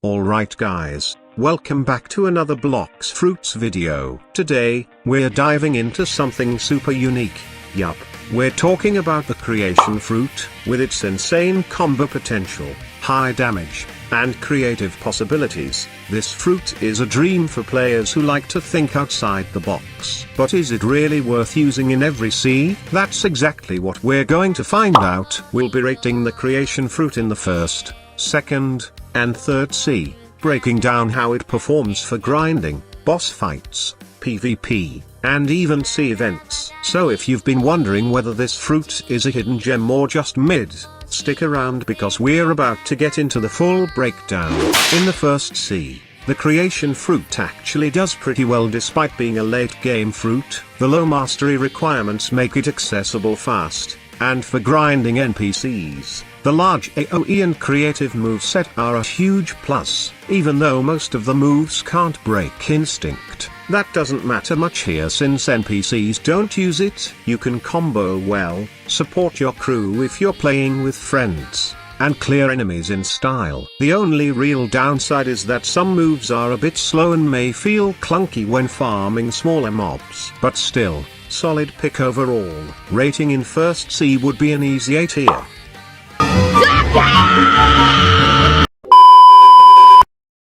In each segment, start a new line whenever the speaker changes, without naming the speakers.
Alright guys, welcome back to another Bloxfruits video. Today, we're diving into something super unique. Yup, we're talking about the creation fruit, with its insane combo potential, high damage, and creative possibilities. This fruit is a dream for players who like to think outside the box. But is it really worth using in every sea? That's exactly what we're going to find out. We'll be rating the creation fruit in the first, second, and third sea, breaking down how it performs for grinding, boss fights, PvP, and even sea events. So if you've been wondering whether this fruit is a hidden gem or just mid, stick around because we're about to get into the full breakdown. In the first sea, the creation fruit actually does pretty well despite being a late game fruit. The low mastery requirements make it accessible fast, and for grinding NPCs, the large AoE and creative moveset are a huge plus. Even though most of the moves can't break instinct, that doesn't matter much here since NPCs don't use it. You can combo well, support your crew if you're playing with friends, and clear enemies in style. The only real downside is that some moves are a bit slow and may feel clunky when farming smaller mobs. But still, solid pick overall. Rating in first sea would be an easy 8 here.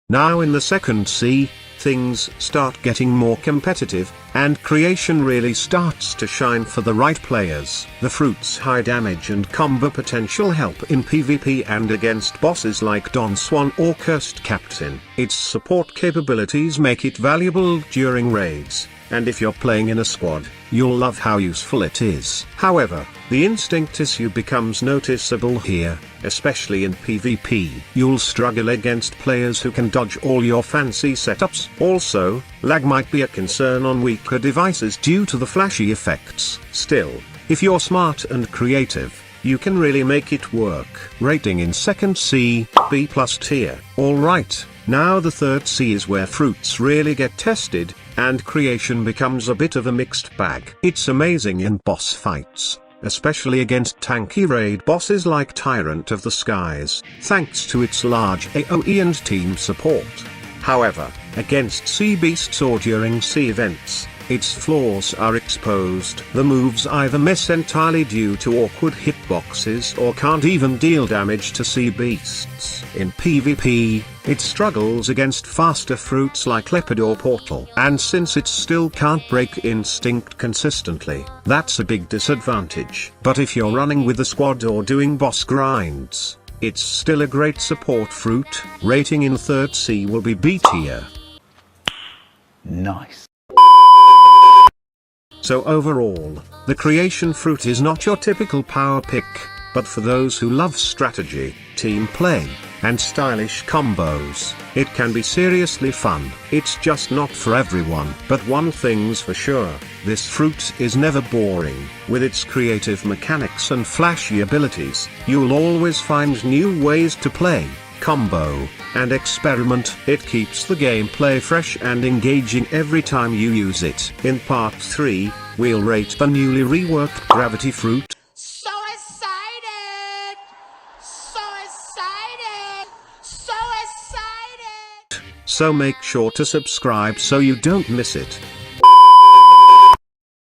Now in the second sea, things start getting more competitive, and creation really starts to shine for the right players. The fruit's high damage and combo potential help in PvP and against bosses like Don Swan or Cursed Captain. Its support capabilities make it valuable during raids, and if you're playing in a squad, you'll love how useful it is. However, the instinct issue becomes noticeable here, especially in PvP. You'll struggle against players who can dodge all your fancy setups. Also, lag might be a concern on weaker devices due to the flashy effects. Still, if you're smart and creative, you can really make it work. Rating in second sea, B+ tier. Alright, now the third sea is where fruits really get tested, and creation becomes a bit of a mixed bag. It's amazing in boss fights, especially against tanky raid bosses like Tyrant of the Skies, thanks to its large AoE and team support. However, against sea beasts or during sea events, its flaws are exposed. The moves either miss entirely due to awkward hitboxes or can't even deal damage to sea beasts. In PvP, it struggles against faster fruits like Leopard or Portal. And since it still can't break instinct consistently, that's a big disadvantage. But if you're running with a squad or doing boss grinds, it's still a great support fruit. Rating in third sea will be B tier.
Nice.
So overall, the creation fruit is not your typical power pick, but for those who love strategy, team play, and stylish combos, it can be seriously fun. It's just not for everyone. But one thing's for sure, this fruit is never boring. With its creative mechanics and flashy abilities, you'll always find new ways to play, combo, and experiment. It keeps the gameplay fresh and engaging every time you use it. In part 3, we'll rate the newly reworked Gravity Fruit.
So excited! So excited! So excited!
So make sure to subscribe so you don't miss it.